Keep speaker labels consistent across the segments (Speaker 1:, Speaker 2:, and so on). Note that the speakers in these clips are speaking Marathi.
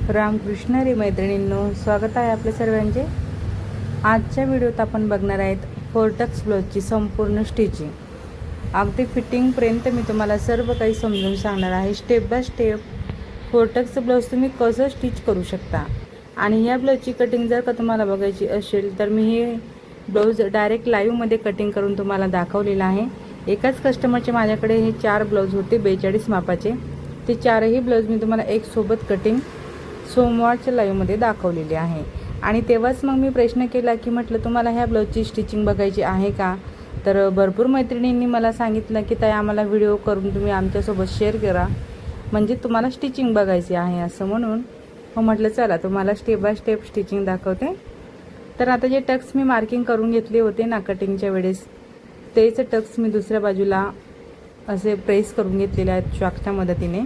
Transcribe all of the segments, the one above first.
Speaker 1: रामकृष्ण हरी मैत्रिणींनो, स्वागत आहे आपल्या सर्वांचे। आजच्या व्हिडिओत आपण बघणार आहेत फोर्टक्स ब्लाउजची संपूर्ण स्टिचिंग। अगदी फिटिंगपर्यंत मी तुम्हाला सर्व काही समजून सांगणार आहे, स्टेप बाय स्टेप। फोर्टक्स ब्लाउज तुम्ही कसं स्टिच करू शकता आणि या ब्लाउजची कटिंग जर का तुम्हाला बघायची असेल तर मी हे ब्लाउज डायरेक्ट लाईव्हमध्ये कटिंग करून तुम्हाला दाखवलेलं आहे। एकाच कस्टमरचे माझ्याकडे हे 4 ब्लाउज होते 42 मापाचे। ते 4ही ब्लाउज मी तुम्हाला एक सोबत कटिंग सोमवारच्या लाईव्हमध्ये दाखवलेली आहे। आणि तेव्हाच मग मी प्रश्न केला की म्हटलं तुम्हाला ह्या ब्लाउजची स्टिचिंग बघायची आहे का? तर भरपूर मैत्रिणींनी मला सांगितलं की ताई आम्हाला व्हिडिओ करून तुम्ही आमच्यासोबत शेअर करा, म्हणजे तुम्हाला स्टिचिंग बघायची आहे असं म्हणून मग म्हटलं चला तुम्हाला स्टेप बाय स्टेप स्टिचिंग दाखवते। तर आता जे टक्स मी मार्किंग करून घेतले होते ना कटिंगच्या वेळेस, तेच टक्स मी दुसऱ्या बाजूला असे प्रेस करून घेतलेले आहेत चॉकच्या मदतीने।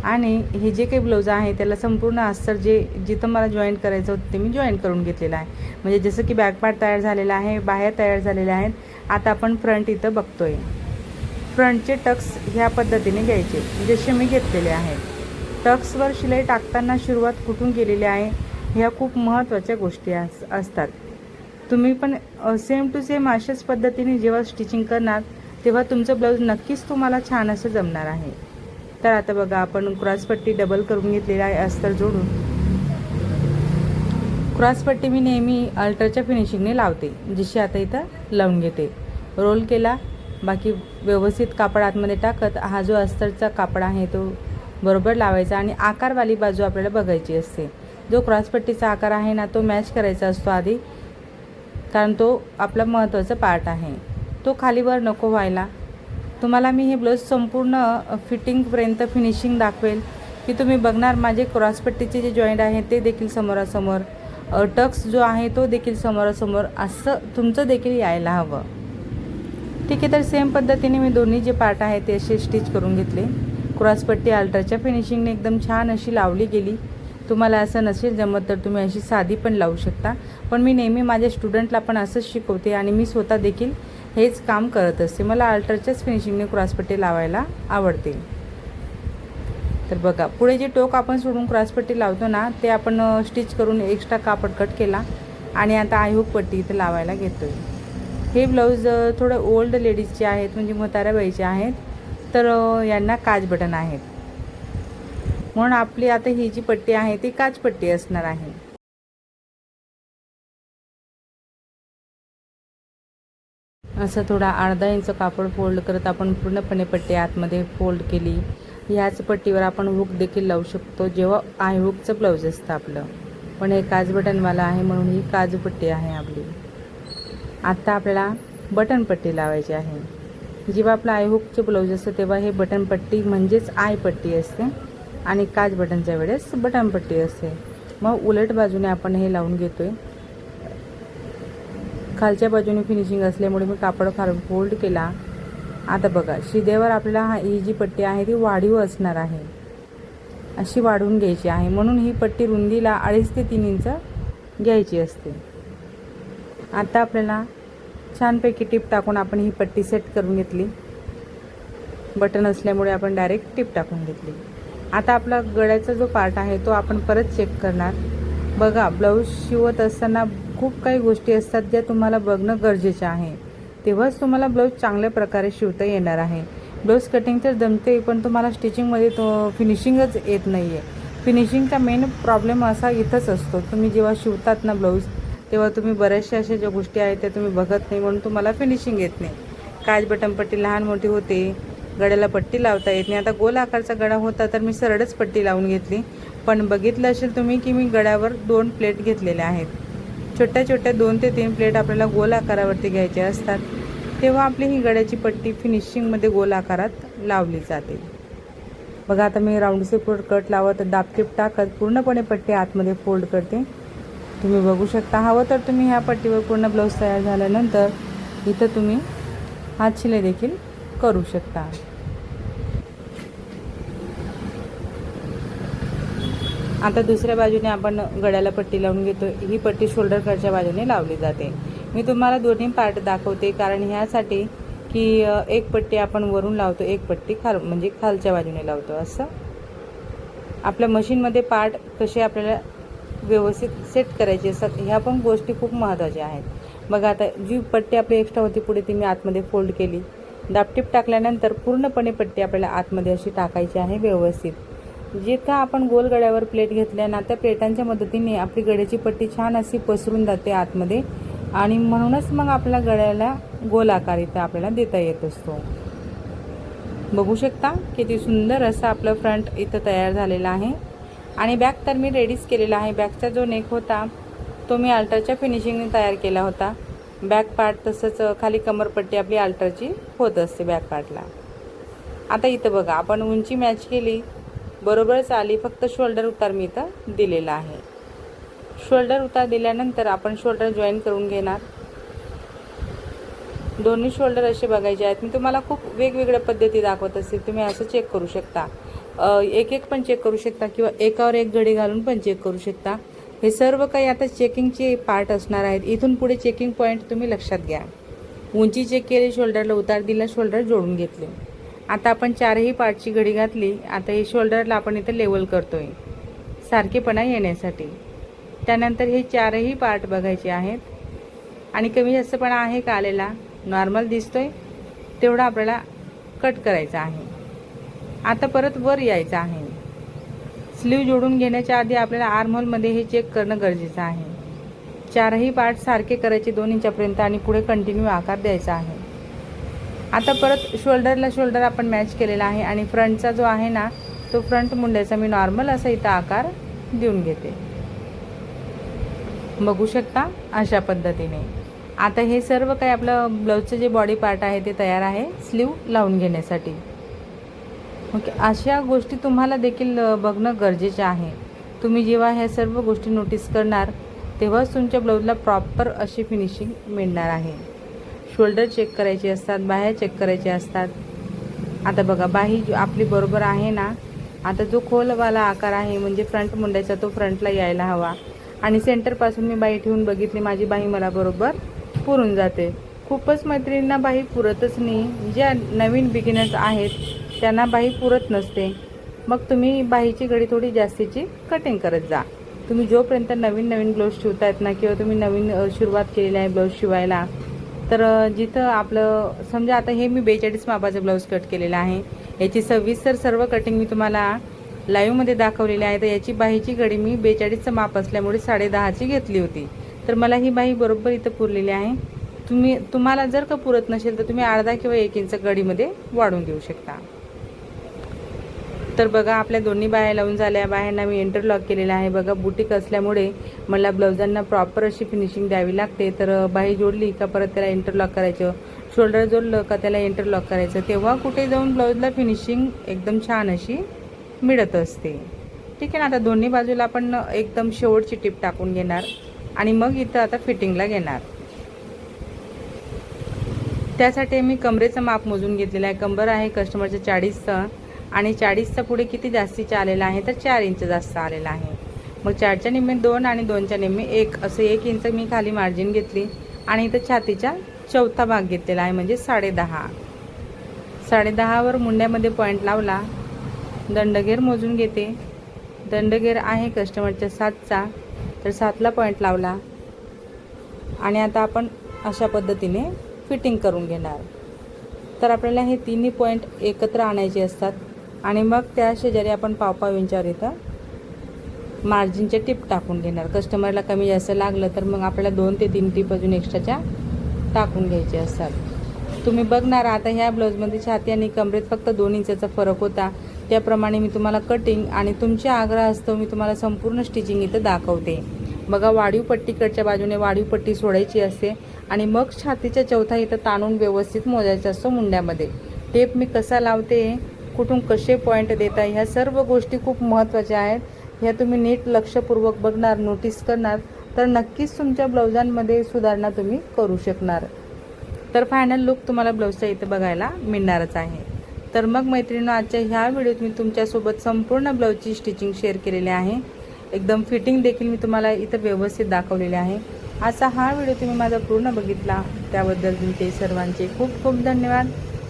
Speaker 1: आणि हे जे काही ब्लाउज आहे त्याला संपूर्ण अस्तर जिथं मला जॉईंट करायचं होतं ते मी जॉईंट करून घेतलेलं आहे। म्हणजे जसं की बॅक पार्ट तयार झालेला आहे, बाह्य तयार झालेले आहेत। आता आपण फ्रंट इथं बघतोय। फ्रंटचे टक्स ह्या पद्धतीने घ्यायचे जसे मी घेतलेले आहेत। टक्सवर शिलाई टाकताना सुरुवात कुठून केलेली आहे ह्या खूप महत्त्वाच्या गोष्टी असतात। तुम्ही पण सेम टू सेम अशाच पद्धतीने जेव्हा स्टिचिंग करणार तेव्हा तुमचं ब्लाउज नक्कीच तुम्हाला छान असं जमणार आहे। तर आता बघा आपण क्रॉसपट्टी डबल करून घेतलेली आहे अस्तर जोडून। क्रॉसपट्टी मी नेहमी अल्टरच्या फिनिशिंगने लावते, जशी आता इथं लावून घेते। रोल केला, बाकी व्यवस्थित कापड आतमध्ये टाकत हा जो अस्तरचा कापड आहे तो बरोबर लावायचा आणि आकारवाली बाजू आपल्याला बघायची असते। जो क्रॉसपट्टीचा आकार आहे ना तो मॅच करायचा असतो आधी, कारण तो आपला महत्त्वाचा पार्ट आहे, तो खालीवर नको व्हायला। तुम्हाला मी हे ब्लाउज संपूर्ण फिटिंगपर्यंत फिनिशिंग दाखवेल की तुम्ही बघणार माझे क्रॉसपट्टीचे जे जॉईंट आहे ते देखील समोरासमोर, टक्स जो आहे तो देखील समोरासमोर, असं तुमचं देखील यायला हवं। ठीक आहे, तर सेम पद्धतीने मी दोन्ही जे पार्ट आहे ते असे स्टिच करून घेतले। क्रॉसपट्टी अल्टरच्या फिनिशिंगने एकदम छान अशी लावली गेली। तुम्हाला असं नसेल जमत तर तुम्ही अशी साधी पण लावू शकता, पण मी नेहमी माझ्या स्टुडंटला पण असंच शिकवते आणि मी स्वतः देखील हेच काम करत असते। मला अल्टरच्याच फिनिशिंगने क्रॉसपट्टी लावायला आवडते। तर बघा पुढे जे टोक आपण सोडून क्रॉसपट्टी लावतो ना ते आपण स्टिच करून एक्स्ट्रा कापड कट केला आणि आता आयहुक पट्टी इथे लावायला घेतोय। हे ब्लाऊज थोडं ओल्ड लेडीजचे आहेत, म्हणजे म्हाताऱ्या बाईचे आहेत, तर यांना काज बटन आहेत, म्हणून आपली आता ही जी पट्टी आहे ती काज पट्टी असणार आहे। असं थोडा अर्धा इंच कापड फोल्ड करत आपण पूर्णपणे पट्टी आतमध्ये फोल्ड केली। ह्याच पट्टीवर आपण हुक देखील लावू शकतो जेव्हा आय हुकचं ब्लाऊज असतं आपलं, पण हे काज बटनवाला आहे म्हणून ही काजू पट्टी आहे आपली। आता आपल्याला बटन पट्टी लावायची आहे। जेव्हा आपलं आय हुकचं ब्लाऊज असतं तेव्हा हे बटन पट्टी म्हणजेच आय पट्टी असते आणि काज बटनच्या वेळेस बटन पट्टी असते। मग उलट बाजूने आपण हे लावून घेतोय। खालच्या बाजूने फिनिशिंग असल्यामुळे मी कापड फोल्ड केला। आता बघा शिदेवर आपल्याला ही जी पट्टी आहे ती वाढीव असणार आहे, अशी वाढवून घ्यायची आहे, म्हणून ही पट्टी रुंदीला 2.5 ते 3 इंच घ्यायची असते। आता आपल्याला छानपैकी टिप टाकून आपण ही पट्टी सेट करून घेतली। बटन असल्यामुळे आपण डायरेक्ट टिप टाकून घेतली। आता आपला गळ्याचा जो पार्ट आहे तो आपण परत चेक करणार। बघा ब्लाऊज शिवत असताना खूप काही गोष्टी असतात ज्या तुम्हाला बघणं गरजेचं आहे, तेव्हाच तुम्हाला ब्लाऊज चांगल्या प्रकारे शिवता येणार आहे। ब्लाऊज कटिंग तर जमते, पण तुम्हाला स्टिचिंगमध्ये तो फिनिशिंगच येत नाही आहे। फिनिशिंगचा मेन प्रॉब्लेम असा इथंच असतो, तुम्ही जेव्हा शिवतात ना ब्लाऊज तेव्हा तुम्ही बऱ्याचशा अशा ज्या गोष्टी आहेत त्या तुम्ही बघत नाही, म्हणून तुम्हाला फिनिशिंग येत नाही। काज बटन पट्टी लहान मोठी होते, गळ्याला पट्टी लावता येत नाही। आता गोल आकारचा गळा होता तर मी सरळच पट्टी लावून घेतली, पण बघितलं असेल तुम्ही की मी गळ्यावर 2 प्लेट घेतलेल्या आहेत। छोट्या छोट्या 2 ते 3 प्लेट आपल्याला गोल आकारावरती घ्यायच्या असतात, तेव्हा आपली ही गळ्याची पट्टी फिनिशिंगमध्ये गोल आकारात लावली जाते। बघा आता मी राऊंड शेपवर कट लावत दाबटीप टाकत पूर्णपणे पट्टी आतमध्ये फोल्ड करते। तुम्ही बघू शकता, हवं तर तुम्ही ह्या पट्टीवर पूर्ण ब्लाऊज तयार झाल्यानंतर इथं तुम्ही हात शिलाई देखील करू शकता। आता दुसऱ्या बाजूने आपण गळ्याला पट्टी लावून घेतो। ही पट्टी शोल्डर कटच्या बाजूने लावली जाते। मी तुम्हाला दोन्ही पार्ट दाखवते, कारण ह्यासाठी की एक पट्टी आपण वरून लावतो, एक पट्टी म्हणजे खालच्या बाजूने लावतो असं। आपल्या मशीनमध्ये पार्ट कसे आपल्याला व्यवस्थित सेट करायचे असतात, ह्या पण गोष्टी खूप महत्त्वाच्या आहेत। बघा आता जी पट्टी आपली एक्स्ट्रा होती पुढे ती मी आतमध्ये फोल्ड केली। दाबटीप टाकल्यानंतर पूर्णपणे पट्टी आपल्याला आतमध्ये अशी टाकायची आहे व्यवस्थित। जिथं आपण गोल गड्यावर प्लेट घेतल्या ना, त्या प्लेटांच्या मदतीने आपली गड्याची पट्टी छान अशी पसरून जाते आतमध्ये, आणि म्हणूनच मग आपल्या गड्याला गोल आकार इथं आपल्याला देता येत असतो। बघू शकता किती सुंदर असं आपलं फ्रंट इथं तयार झालेलं आहे। आणि बॅक तर मी रेडीच केलेला आहे। बॅकचा जो नेक होता तो मी अल्टरच्या फिनिशिंगने तयार केला होता। बॅक पार्ट तसंच खाली कमरपट्टी आपली अल्टरची होत असते बॅक पार्टला। आता इथं बघा आपण उंची मॅच केली, बरोबरच आली, फक्त शोल्डर उतार मी इथं दिलेला आहे। शोल्डर उतार दिल्यानंतर आपण शोल्डर जॉईन करून घेणार। दोन्ही शोल्डर असे बघायचे आहेत। मी तुम्हाला खूप वेगवेगळ्या पद्धती दाखवत असेल, तुम्ही असं चेक करू शकता, एक एक पण चेक करू शकता किंवा एकावर एक घडी घालून पण चेक करू शकता। हे सर्व काही आता चेकिंगचे पार्ट असणार आहेत। इथून पुढे चेकिंग पॉईंट तुम्ही लक्षात घ्या। उंची चेक केली, शोल्डरला उतार दिला, शोल्डर जोडून घेतले। आता आपण चारही पार्टची घडी घातली। आता हे शोल्डरला आपण इथं लेवल करतोय सारखेपणा येण्यासाठी। त्यानंतर हे चारही पार्ट बघायचे आहेत आणि कमी जास्तपणा आहे का आलेला, नॉर्मल दिसतोय तेवढा आपल्याला कट करायचा आहे। आता परत वर यायचं आहे। स्लीव जोडून घेण्याच्या आधी आपल्याला आर्महोलमध्ये हे चेक करणं गरजेचं आहे। चारही पार्ट सारखे करायचे 2 इंचापर्यंत आणि पुढे कंटिन्यू आकार द्यायचा आहे। आता परत शोल्डरला शोल्डर आपण मॅच केलेला आहे आणि फ्रंटचा जो आहे ना, तो फ्रंट मुंड्याचा मी नॉर्मल असा इथं आकार देऊन घेते। बघू शकता अशा पद्धतीने। आता हे सर्व काही आपलं ब्लाऊजचं जे बॉडी पार्ट आहे ते तयार आहे स्लीव लावून घेण्यासाठी। ओके, अशा गोष्टी तुम्हाला देखील बघणं गरजेचं आहे। तुम्ही जेव्हा ह्या सर्व गोष्टी नोटीस करणार तेव्हाच तुमच्या ब्लाऊजला प्रॉपर अशी फिनिशिंग मिळणार आहे। शोल्डर चेक करायचे असतात, बाह्या चेक करायचे असतात। आता बघा बाही आपली बरोबर आहे ना। आता जो खोलवाला आकार आहे म्हणजे फ्रंट मुंड्याचा, तो फ्रंटला यायला हवा आणि सेंटरपासून मी बाही ठेवून बघितली, माझी बाही मला बरोबर पुरून जाते। खूपच मैत्रिणींना बाही पुरतच नाही, ज्या नवीन बिगिनर्स आहेत त्यांना बाही पुरत नसते। मग तुम्ही बाहीची घडी थोडी जास्तीची कटिंग करत जा। तुम्ही जोपर्यंत नवीन ब्लाऊज शिवतायत ना, किंवा तुम्ही नवीन सुरुवात केलेली आहे ब्लाऊज शिवायला, तर जिथं आपलं समजा आता हे मी 42 मापाचं ब्लाऊज कट केलेलं आहे, याची सविस्तर सर्व कटिंग मी तुम्हाला लाईव्हमध्ये दाखवलेली आहे। तर याची बाहीची घडी मी 42चं माप असल्यामुळे 10.5ची घेतली होती, तर मला ही बाही बरोबर इथं पुरलेली आहे। तुम्हाला जर का पुरत नसेल तर तुम्ही अर्धा किंवा 1 इंच घडीमध्ये वाढवून घेऊ शकता। तर बघा आपल्या दोन्ही बाह्या लावून झाल्या। बाह्यांना मी इंटरलॉक केलेला आहे। बघा बुटीक असल्यामुळे मला ब्लाऊजांना प्रॉपर अशी फिनिशिंग द्यावी लागते। तर बाही जोडली का परत त्याला इंटरलॉक करायचं, शोल्डर जोडलं का त्याला इंटरलॉक करायचं, तेव्हा कुठे जाऊन ब्लाऊजला फिनिशिंग एकदम छान अशी मिळत असते। ठीक आहे ना। आता दोन्ही बाजूला आपण एकदम शेवटची टिप टाकून घेणार आणि मग इथं आता फिटिंगला घेणार। त्यासाठी मी कमरेचं माप मोजून घेतलेलं आहे। कंबर आहे कस्टमरचं 40चं आणि 40चा पुढे किती जास्तीचा आलेला आहे, तर 4 इंच जास्त आलेला आहे। मग 4च्या निम्मे 2 आणि 2च्या निम्मे 1 असं 1 इंच मी खाली मार्जिन घेतली आणि इथं छातीचा चौथा भाग घेतलेला आहे म्हणजे 10.5। 10.5वर मुंड्यामध्ये पॉईंट लावला, दंडघेर मोजून घेते। दंडघेर आहे कस्टमरच्या 7चा, तर 7ला पॉईंट लावला आणि आता आपण अशा पद्धतीने फिटिंग करून घेणार। तर आपल्याला हे तिन्ही पॉईंट एकत्र आणायचे असतात आणि मग त्या शेजारी आपण पाव इंचावर इथं मार्जिनचे टिप टाकून घेणार। कस्टमरला कमी जास्त लागलं तर मग आपल्याला 2 ते 3 टिप अजून एक्स्ट्राच्या टाकून घ्यायचे असतात। तुम्ही बघणार आता ह्या ब्लाऊजमध्ये छाती आणि कमरेत फक्त 2 इंचाचा फरक होता, त्याप्रमाणे मी तुम्हाला कटिंग आणि तुमच्या आग्रह असतो मी तुम्हाला संपूर्ण स्टिचिंग इथं दाखवते। बघा वाढीव पट्टीकडच्या बाजूने वाढीव पट्टी सोडायची असते आणि मग छातीच्या चौथा इथं ताणून व्यवस्थित मोजायचा असतो मुंड्यामध्ये। टेप मी कसा लावते, कुठून कसे पॉईंट देता, ह्या सर्व गोष्टी खूप महत्त्वाच्या आहेत। ह्या तुम्ही नीट लक्षपूर्वक बघणार, नोटीस करणार तर नक्कीच तुमच्या ब्लाऊजांमध्ये सुधारणा तुम्ही करू शकणार। तर फायनल लुक तुम्हाला ब्लाऊजचा इथं बघायला मिळणारच आहे। तर मग मैत्रिणींनो, आजच्या ह्या व्हिडिओत मी तुमच्यासोबत संपूर्ण ब्लाऊजची स्टिचिंग शेअर केलेली आहे। एकदम फिटिंग देखील मी तुम्हाला इथं व्यवस्थित दाखवलेले आहे। असा हा व्हिडिओ तुम्ही माझा पूर्ण बघितला त्याबद्दल तुमचे सर्वांचे खूप खूप धन्यवाद।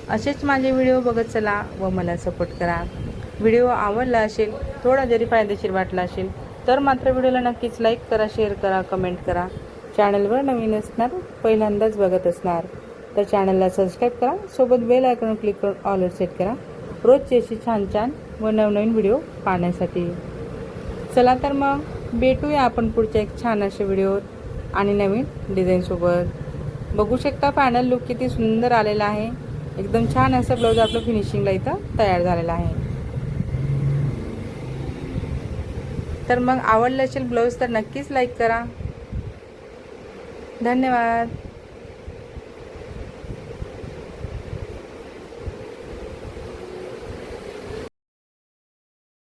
Speaker 1: असेच माझे व्हिडिओ बघत चला व मला सपोर्ट करा। व्हिडिओ आवडला असेल, थोडा जरी फायदेशीर वाटला असेल तर मात्र व्हिडिओला नक्कीच लाईक करा, शेअर करा, कमेंट करा. चॅनलवर नवीन असणार, पहिल्यांदाच बघत असणार तर चॅनलला सबस्क्राईब करा. सोबत बेल आयकॉन क्लिक करून ऑलवर सेट करा रोजची अशी छान छान व नवनवीन व्हिडिओ पाहण्यासाठी. चला तर मग भेटूया आपण पुढच्या एक छान अशा व्हिडिओवर आणि नवीन डिझाईनसोबत. बघू शकता फायनल लुक किती सुंदर आलेला आहे. एकदम छान असं ब्लाऊज आपलं फिनिशिंगला इथं तयार झालेलं आहे. तर मग आवडलं असेल ब्लाऊज तर नक्कीच लाईक करा. धन्यवाद.